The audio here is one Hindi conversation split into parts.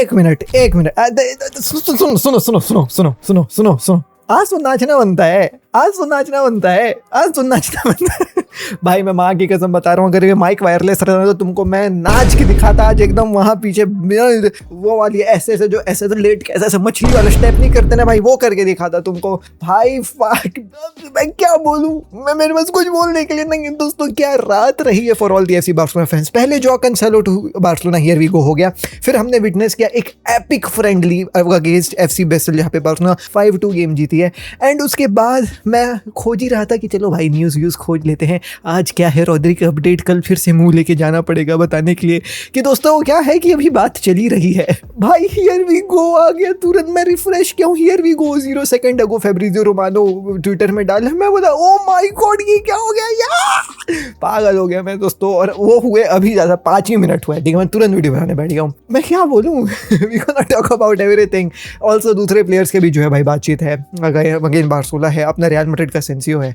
एक मिनट सुनो सुनो सुनो सुनो सुनो सुनो सुनो सुनो आज तो नाचना बनता है, आज तो नाचना बनता है, आज तो नाचना बनता है। भाई मैं माँ की कसम बता रहा हूँ, अगर ये माइक वायरलेस रहता तो तुमको मैं नाच के दिखाता आज एकदम वहाँ पीछे वो वाली ऐसे जो ऐसे तो लेट के ऐसे मछली वाला स्टेप नहीं करते ना भाई, वो करके दिखाता तुमको। भाई मैं क्या बोलूँ, मैं मेरे पास कुछ बोलने के लिए नहीं है दोस्तों। क्या रात रही है for all the FC Barcelona fans. पहले जो Cancelo to Barcelona here we go हो गया, फिर हमने विटनेस किया एक epic friendly against FC Basel जहाँ पे बार्सिलोना 5-2 गेम जीती है। एंड उसके बाद मैं खोज ही रहा था कि चलो भाई न्यूज़ खोज लेते हैं, आज क्या है रॉड्री का अपडेट। कल फिर से मुंह लेके जाना पड़ेगा बताने के लिए कि दोस्तों क्या है कि अभी बात चली रही है। भाई हियर वी गो आ गया तुरंत, मैं रिफ्रेश किया हूँ, here we go 0 second ago Fabrizio Romano Twitter में डाला, मैं बोला ओ माय गॉड ये क्या हो गया यार, पागल हो गया मैं दोस्तों। और वो हुए अभी ज़्यादा 5 ही मिनट हुआ है, ठीक है, मैं तुरंत वीडियो बनाने बैठ गया हूँ। मैं क्या बोलूँ, we gonna talk about everything. Also दूसरे प्लेयर्स के भी जो है भाई बातचीत है, अगेन बार्सिलोना है, अपना रियल मैड्रिड का सेंसियो है,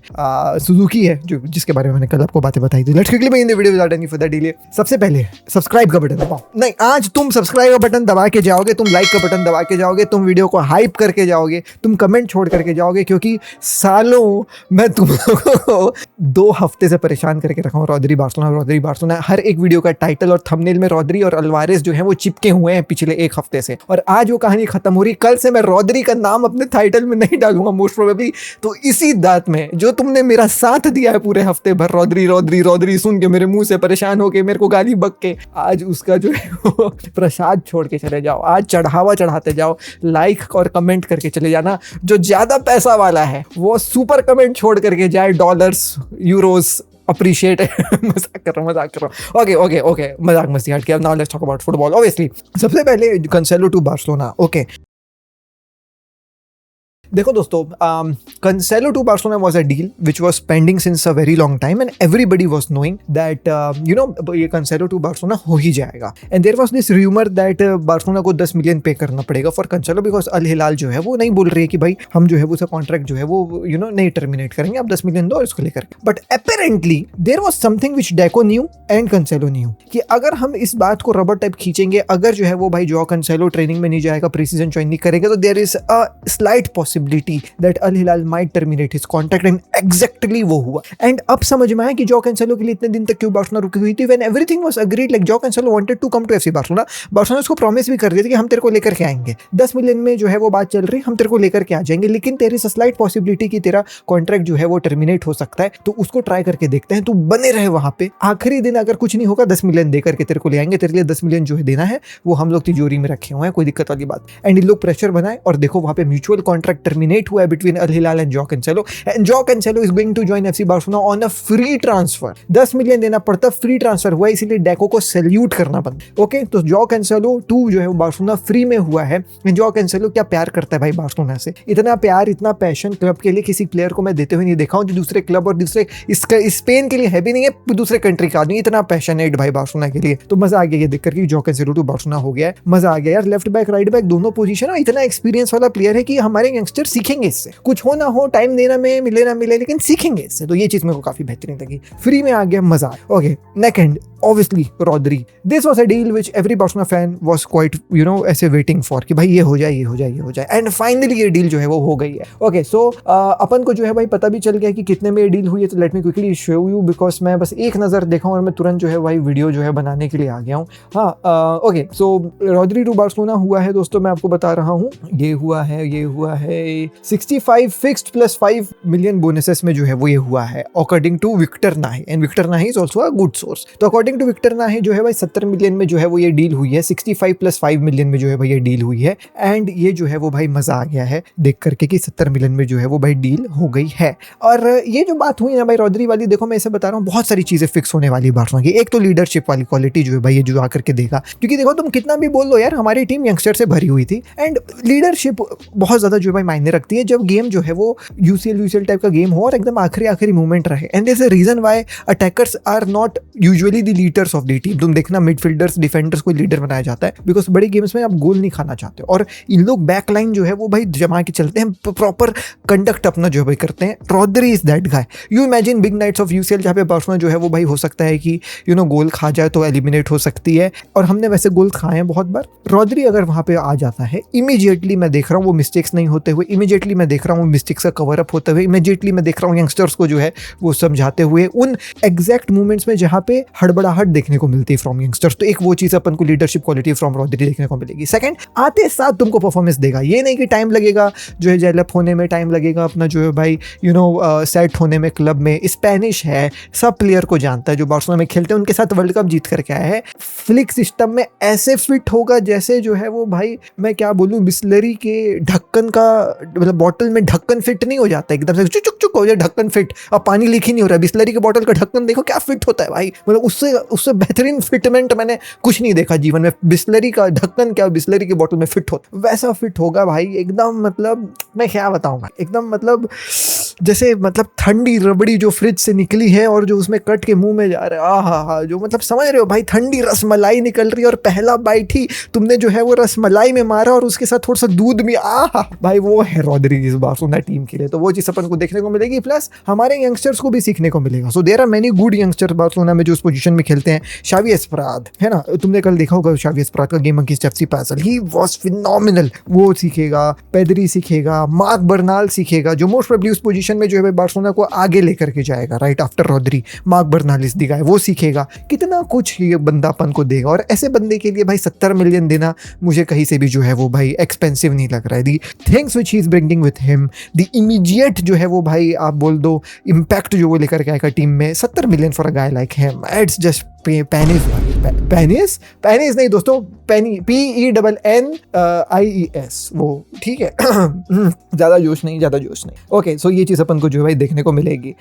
सुजुकी है जो जिसके बारे में मैंने कल आपको बातें बताई थी। Let's quickly begin the video without any further delay. सबसे पहले सब्सक्राइब का बटन दबाओ। नहीं, आज तुम सब्सक्राइब का बटन दबा के जाओगे, तुम लाइक का बटन दबा के जाओगे, तुम वीडियो को हाइप करके जाओगे, तुम कमेंट छोड़ करके जाओगे, क्योंकि सालों मैं तुम लोगों को 2 हफ्ते से परेशान करके रखा हूँ। रॉड्री बार्सिलोना हर एक वीडियो का टाइटल और थंबनेल में रॉड्री और अल्वारेस जो है वो चिपके हुए हैं पिछले 1 हफ्ते से, और आज वो कहानी खत्म हो रही। कल से मैं रॉड्री का नाम अपने टाइटल में नहीं डालूंगा मोस्ट प्रोबेबली। तो इसी दांत में जो तुमने मेरा साथ दिया है पूरे हफ्ते भर, रॉड्री सुन के मेरे मुंह से परेशान होके मेरे को गाली बक के, आज उसका जो है वो प्रसाद छोड़ के चले जाओ, आज चढ़ावा चढ़ाते जाओ, लाइक और कमेंट करके चले जाना। जो ज्यादा पैसा वाला है वो सुपर कमेंट छोड़ करके जाए, डॉलर्स यूरोस अप्रिशिएट। मजाक कर रहा हूँ। ओके मजाक मस्ती हट के। Now let's talk about football. Obviously सबसे पहले कैंसेलो टू बार्सिलोना। ओके देखो दोस्तों, Cancelo to Barcelona was a deal which was pending since a very long time and everybody was knowing that ये कैंसेलो टू बार्सिलोना हो ही जाएगा। And there was this rumour that Barcelona को 10 मिलियन पे करना पड़ेगा for Cancelo, because Al Hilal जो है वो नहीं बोल रही है कि भाई हम जो है वो उसका कॉन्ट्रैक्ट जो है वो नहीं टर्मिनेट करेंगे, आप 10 मिलियन दो इसको लेकर। But apparently there was something which Deco knew and Cancelo knew कि अगर हम इस बात को रबर टाइप खींचेंगे, अगर जो है वो भाई जो कैंसेलो ट्रेनिंग में नहीं जाएगा, प्रीसीजन ज्वाइन नहीं करेगा, तो there is a slight that Al Hilal might terminate his contract, and exactly वो हुआ। एंड अब समझ में आया कि जो कैंसेलो के लिए इतने दिन तक क्यों बार्सिलोना रुकी हुई थी। when everything was agreed, like जो Cancelo wanted to come to FC Barcelona, Barcelona उसको प्रॉमिस भी कर दिया था कि हम तेरे को लेकर के आएंगे, 10 मिलियन में जो है वो बात चल रही, हम तेरे को लेकर के आ जाएंगे, लेकिन तेरे इज स्लाइट पॉसिबिलिटी कि तेरा कॉन्ट्रैक्ट जो है वो टर्मिनेट हो सकता है, तो उसको ट्राई करके देखते हैं, तू बने रहे वहां पे, आखिरी दिन अगर कुछ नहीं होगा 10 मिलियन देकर के तेरे को ले आएंगे, तेरे लिए 10 मिलियन जो है देना है वो हम लोग तिजोरी में रखे हुए हैं, कोई दिक्कत वाली बात। एंड इन लोग प्रेशर बनाए और देखो वहां पे म्यूचुअल कॉन्ट्रैक्ट टर्मिनेट हुआ है between Al Hilal and Joao Cancelo, and Joao Cancelo is going to join FC Barcelona on a free transfer. 10 million देना पड़ता, फ्री ट्रांसफर हुआ, इसीलिए डेको को सैल्यूट करना पड़ता। ओके, तो जो कैंसेलो 2 जो है वो बार्सिलोना फ्री में हुआ है। जो कैंसेलो क्या प्यार करता है भाई बार्सिलोना से, इतना प्यार इतना पैशन क्लब के लिए किसी प्लेयर को मैं देते हुए नहीं देखा हूं, जो दूसरे क्लब और दूसरे स्पेन के लिए है भी नहीं है, दूसरे कंट्री का आदमी इतना पैशनेट भाई बार्सिलोना के लिए। तो मजा आ गया ये देखकर कि जो कैंसेलो टू बार्सिलोना हो गया है, मजा आ गया यार। लेफ्ट बैक राइट बैक दोनों पोजीशन है, इतना एक्सपीरियंस वाला प्लेयर है कि हमारे यंगस्टर सीखेंगे इससे, कुछ हो ना हो, टाइम देना में मिले ना मिले, लेकिन सीखेंगे इससे। तो ये चीज मेरे को काफी बेहतरीन लगी, फ्री में आ गया, मजा। Okay, next and obviously Rodri, this was a deal which every Barcelona fan was quite ऐसे waiting for कि भाई ये हो जाए and finally ये डील जो है वो हो गई है। ओके, सो अपन को जो है भाई पता भी चल गया कि कितने में ये डील हुई है, तो let me quickly show you, because मैं बस एक नज़र देखा हूँ और मैं तुरंत जो है भाई वीडियो जो है बनाने के लिए आ गया हूँ। हाँ, okay, so Rodri to Barcelona हुआ है दोस्तों, मैं आपको बता रहा हूँ, ये हुआ है 65 फिक्स्ड प्लस 5 मिलियन बोनसेस में जो है वो ये हुआ है अकॉर्डिंग टू विक्टर नाही, एंड विक्टर नाही is also a good source. तो अकॉर्डिंग टू विक्टर नाही जो है भाई 70 मिलियन में जो है वो ये डील हुई है, 65 प्लस 5 मिलियन में जो है भाई ये डील हुई है। एंड ये जो है वो भाई मजा आ गया है देख करके कि 70 मिलियन में जो है वो भाई डील हो गई है। और ये जो बात हुई ना भाई रॉड्री वाली, देखो मैं इसे बता रहा हूँ, बहुत सारी चीजें फिक्स होने वाली बार्सिलोना की। एक तो लीडरशिप वाली क्वालिटी जो है भाई ये जो आकर के देगा, क्योंकि देखो तुम कितना भी बोल लो यार, हमारी टीम यंगस्टर से भरी हुई थी, एंड लीडरशिप बहुत ज्यादा जो है भाई मायने रखती है जब गेम जो है वो यूसीएल टाइप का गेम हो और एकदम आखिरी मूवमेंट रहे। And this is reason why attackers are not usually the leaders of the team. तुम देखना मिडफील्डर्स डिफेंडर्स को लीडर बनाया जाता है, बिकॉज बड़ी गेम्स में आप गोल नहीं खाना चाहते, और इन लोग बैक लाइन जो है वो भाई जमा के चलते हैं, प्रॉपर कंडक्ट अपना जो है भाई करते हैं। Rodri is that guy. You imagine big nights of UCL जहाँ पे बार्सिलोना जो है वो भाई हो सकता है कि गोल खा जाए तो एलिमिनेट हो सकती है, और हमने वैसे गोल खाए हैं बहुत बार। रॉड्री अगर वहाँ पे आ जाता है, इमीडिएटली मैं देख रहा हूँ वो मिस्टेक्स नहीं होते हुए, इमीडिएटली मैं देख रहा हूँ मिस्टेक्स का कवर अप होते हुए, इमीडिएटली मैं देख रहा हूँ यंगस्टर्स को जो है वो समझाते हुए उन एग्जैक्ट मोमेंट्स में जहाँ पे हड़बड़ाहट देखने को मिलती है फ्रॉम यंगस्टर्स। तो एक वो चीज़ अपन को लीडरशिप क्वालिटी फ्रॉम रॉड्री देखने को मिलेगी। सेकंड, आते साथ तुमको परफॉर्मेंस देगा, ये नहीं कि टाइम लगेगा जो है डेवलप होने में, टाइम लगेगा अपना जो है भाई सेट होने में क्लब में। स्पेनिश है, सब प्लेयर को जानता है जो बार्सिलोना में खेलते हैं, उनके साथ वर्ल्ड कप जीत करके आया है। फ्लिक सिस्टम में ऐसे फिट होगा जैसे जो है वो भाई मैं क्या बोलूं, बिस्लरी के ढक्कन का मतलब बॉटल में ढक्कन फिट नहीं हो जाता एकदम से चुक चुक चुक हो जाए ढक्कन फिट, अब पानी लीक ही नहीं हो रहा है। बिस्लरी के बॉटल का ढक्कन देखो क्या फिट होता है भाई, मतलब उससे बेहतरीन फिटमेंट मैंने कुछ नहीं देखा जीवन में। बिस्लरी का ढक्कन क्या बिस्लरी के बॉटल में फिट होता, वैसा फिट होगा भाई एकदम। मतलब मैं क्या बताऊंगा, एकदम मतलब जैसे मतलब ठंडी रबड़ी जो फ्रिज से निकली है और जो उसमें कट के मुंह में जा रहा है, आहा, जो मतलब समझ रहे हो भाई, ठंडी रसमलाई निकल रही है और पहला बाइट ही तुमने जो है वो रसमलाई में मारा और उसके साथ थोड़ा सा दूध भी, आहा भाई, वो है रॉड्री इस बार्सिलोना टीम के लिए। तो वो चीज अपन को देखने को मिलेगी, प्लस हमारे यंगस्टर्स को भी सीखने को मिलेगा। So there are many good youngsters Barcelona में जो उस पोजीशन में खेलते हैं। शावी एस्प्राद है ना, तुमने कल देखा होगा शावी एस्प्राद का गेम अगेंस्ट एफसी पासल, ही वाज फिनोमिनल। वो सीखेगा, पेदरी सीखेगा, मार्क बर्नाल सीखेगा, जो मोस्ट प्रोबेबली उस पोजीशन में जो है बार्सिलोना को आगे लेकर के जाएगा right after Rodri. Mark Bernal is the guy, वो सीखेगा, कितना कुछ ये बंदा अपन को देगा। और ऐसे बंदे के लिए भाई 70 मिलियन देना मुझे कहीं से भी जो है वो भाई एक्सपेंसिव नहीं लग रहा है। The things which he is bringing with him, the immediate जो है वो भाई आप बोल दो इम्पैक्ट जो वो लेकर के आएगा टीम में, 70 million for a guy like him, it's just penis नहीं दोस्तों, PENNIES, वो ठीक है। ज्यादा जोश नहीं। ओके, सो ये चीज अपन को जो है भाई देखने को मिलेगी।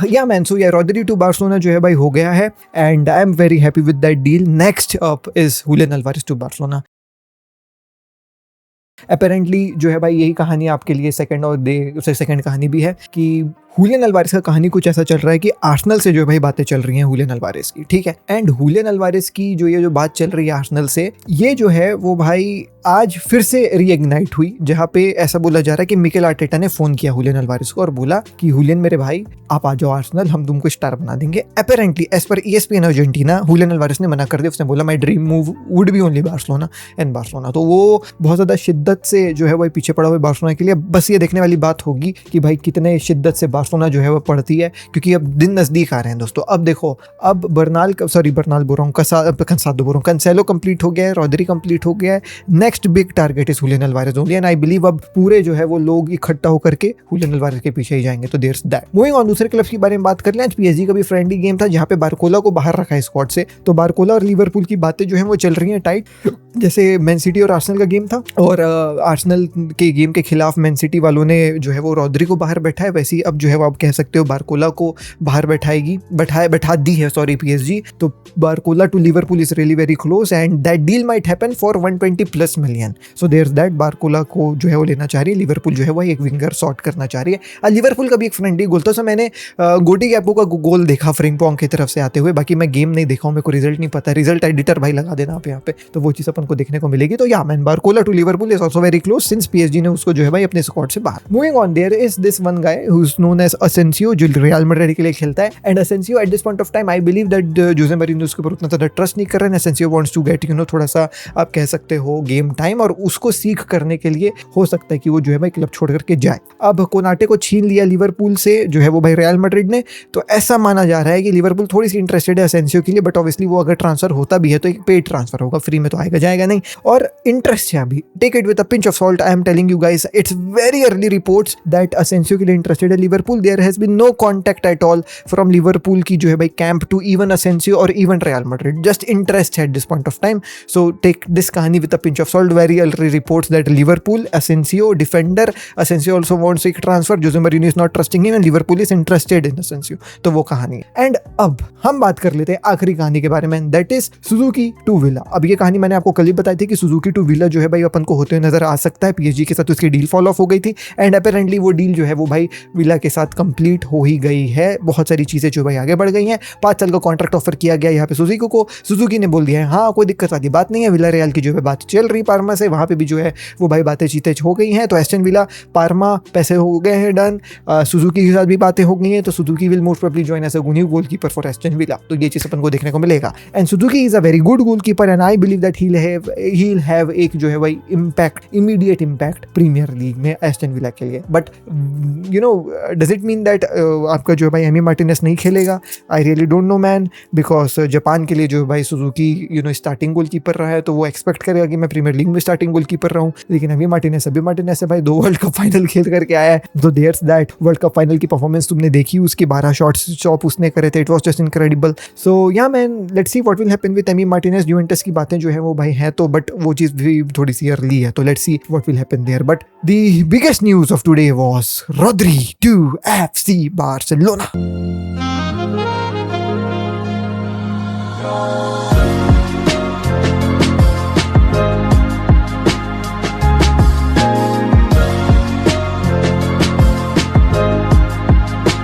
या मैन, सो या रॉड्री टू बार्सिलोना जो है भाई हो गया है, and I am very happy with that deal. Next up is Julian Alvarez to Barcelona. Apparently जो है भाई यही कहानी आपके लिए सेकंड कहानी भी है कि हुलियन अल्वारेज का कहानी कुछ ऐसा चल रहा है कि आर्सेनल से जो भाई बातें चल रही हैं हुलियन अल्वारेज की, ठीक है। एंड हुलियन अल्वारेज की जो बात चल रही है आर्सेनल से, ये जो है वो भाई आज फिर से रीइग्नाइट हुई, जहाँ पे ऐसा बोला जा रहा है कि मिकेल आर्टेटा ने फोन किया हुलियन अल्वारेज को और बोला कि हुलियन मेरे भाई आप आ जाओ आर्सेनल, हम तुमको स्टार बना देंगे। Apparently as per ESPN Argentina, Julian Alvarez ने मना कर दिया। उसने बोला my dream move would be only Barcelona and Barcelona. तो वो बहुत ज्यादा शिद्दत से जो है वो पीछे पड़ा हुआ बार्सिलोना के लिए। बस ये देखने वाली बात होगी कि भाई कितने शिद्दत से बार्सिलोना जो है वो पड़ती है, क्योंकि अब दिन नजदीक आ रहे हैं दोस्तों। अब देखो, अब बर्नाल बोल रहा हूँ, कंसेलो कंप्लीट हो गया है, रॉड्री कंप्लीट हो गया है। Next big target is Julian Alvarez only, and I believe अब पूरे जो है वो लोग इकट्ठा होकर के हुलियन अल्वारेज के पीछे ही जाएंगे। तो there is that. Moving on, दूसरे क्लब्स के बारे में बात कर लें। आज PSG का भी फ्रेंडली गेम था जहाँ पे बारकोला को बाहर रखा है स्क्वाड से। तो बारकोला और लिवरपूल की बातें जो है वो चल रही हैं टाइट, जैसे मैन सिटी और आर्सेनल का गेम था, और आर्सेनल के गेम के खिलाफ मैन सिटी वालों ने जो है वो रॉड्री को बाहर बैठा है, वैसे ही अब जो है वो आप कह सकते हो बारकोला को बाहर बैठा दी है PSG। तो Barcola to Liverpool is really very close, and that deal might happen for 120+ million. So there is that. Barcola को जो है वो लेना चाह रही है लिवरपूल, जो है वो एक विंगर सॉर्ट करना चाह रही है। लिवरपूल का भी एक फ्रेंडली गोल था। सो मैंने गोटी गैपो का गोल देखा फ्रिंगपोंग की तरफ से आते हुए, बाकी मैं गेम नहीं देखा हूँ, मेरे को रिजल्ट नहीं पता। रिजल्ट एडिटर भाई लगा देना आप यहाँ पे, तो वो चीज अपन को देखने को मिलेगी। तो yeah man, Barcola to Liverpool is also very close since PSG ने उसको जो है भाई अपने स्क्वाड से बाहर। Moving on, there is this one guy who is known as Asensio, जो रियल मैड्रिड के लिए खेलता है। And Asensio at this point of time I believe that Jose Mourinho उसके ऊपर उतना ज़्यादा ट्रस्ट नहीं कर रहे हैं। असेंसियो वांट्स टू गेट थोड़ा सा आप कह सकते हो गेम टाइम, और उसको सीख करने के लिए हो सकता है कि वो जो है भाई क्लब छोड़ करके जाए। अब कोनाटे को छीन लिया लिवरपूल से जो है वो भाई रियल मैड्रिड ने, तो ऐसा माना जा रहा है कि लिवरपूल थोड़ी सी इंटरेस्टेड है असेंसियो के लिए, बट ऑब्वियसली वो अगर ट्रांसफर होता भी है तो एक पेड ट्रांसफर होगा, फ्री में तो आएगा जाएगा नहीं। और इंटरेस्ट है अभी, take it with a pinch of salt. I am telling you guys, it's very early reports that Asensio के लिए इंटरेस्टेड है Liverpool. There has been no contact at all from Liverpool की जो है भाई कैंप टू इवन असेंसियो और even Real Madrid, just interest है at this point of time. So take this कहानी with a pinch of salt. involved very early reports that Liverpool, Asensio, defender, Asensio also wants a transfer. Jose Mourinho is not trusting him and Liverpool is interested in Asensio. तो वो कहानी है. एंड अब हम बात कर लेते हैं आखिरी कहानी के बारे में, that is Suzuki to Villa. अब ये कहानी मैंने आपको कल ही बताई थी कि सुजुकी टू विला जो है भाई अपन को होते हुए नजर आ सकता है. PSG के साथ उसकी डील फॉलो ऑफ हो गई थी एंड अपेरेंटली वो डील जो है वो भाई विला के साथ कंप्लीट हो ही गई है. बहुत सारी चीजें जो भाई आगे बढ़ गई हैं. 5 साल का कॉन्ट्रैक्ट ऑफर किया गया यहाँ पे सुजुकी को. सुजुकी ने बोल दिया है हाँ कोई दिक्कत वाली बात नहीं है. विला रियल की जो है बात चल रही पार्मा से, वहाँ पे भी जो है वो भाई बातें चीतें हो गई हैं. तो एस्टन विला पार्मा पैसे हो गए हैं डन. सुजुकी के साथ भी बातें हो गई हैं. तो Suzuki will most probably join as a new goalkeeper for Aston Villa. तो ये चीज अपन को देखने को मिलेगा. And Suzuki is a very good goalkeeper and I believe that he'll have एक जो है भाई impact, immediate impact Premier League में एस्टन विला के लिए. But you know does it mean that आपका जो है भाई एमी मार्टिनेज नहीं खेलेगा? I really don't no man, because Japan के लिए जो भाई सुजुकी स्टार्टिंग गोलकीपर रहा है तो वो एक्सपेक्ट करेगा कि मैं प्रीमियर लीग में स्टार्टिंग गोलकीपर रहूं. लेकिन एमी मार्टिनेज से भाई 2 वर्ल्ड कप फाइनल खेल करके आया है. तो there's that. World cup final की परफॉर्मेंस तुमने देखी, उसके 12 शॉट्स चॉप उसने करे थे. It was just incredible. So yeah man, let's see what will happen with Emi Martinez. Juventus की बातें जो है वो भाई है तो, बट वो चीज़ भी थोड़ी सी अर्ली है. तो let's see what will happen there. But the biggest news of today was Rodri to FC Barcelona.